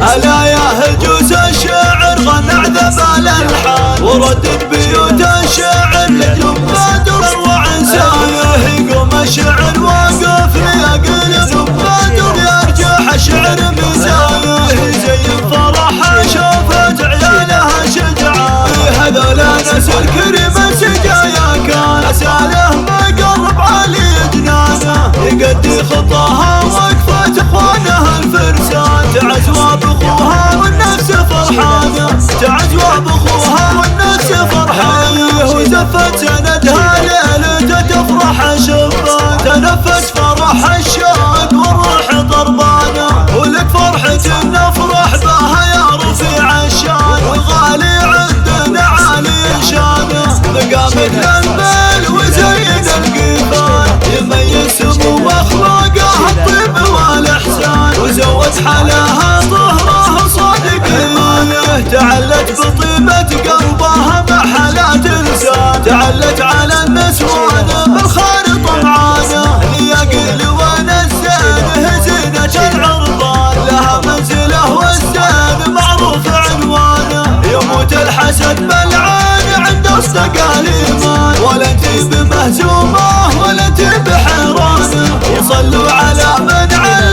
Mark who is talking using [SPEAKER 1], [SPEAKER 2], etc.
[SPEAKER 1] ألا يا هجوس الشعر غنى عذب الألحان وردد بيوت الشعر لجم بدر وعنسان يقوم الشعر واقف ليقلب بدر يرجح الشعر ميزانه زي فرح شوفت عيالها شجعان هذول ناس الكريم سجايا كان أساله مقرب علي جنانه يقدي خطاها وقفت اخوانها الفرسان تعزوى بأخوها والنفس فرحانه تعزوى بأخوها والنفس فرحانه وزفت سندها ليلة تفرح شبان تنفس فرح الشوق والروح ضربانه ولك فرحة نفرح بها يا رفيع الشان والغالي عندنا عالي شانه مقامك للميل وزين القيفان يميز سمو اخلاقه الطيب والاحسان وزود حلاها ظهره صادق ايمانه تعلت بطيبة قلبها مع حالات لسان تعلت على النسوان بالخير طمعانه ليقل ونزانه زينة العربان لها منزله والزين معروف عنوانه يموت الحسد بالعين عند اصدقاء الايمان ولا انت بمهزومه ولا انت بحيرانه يصلوا على من على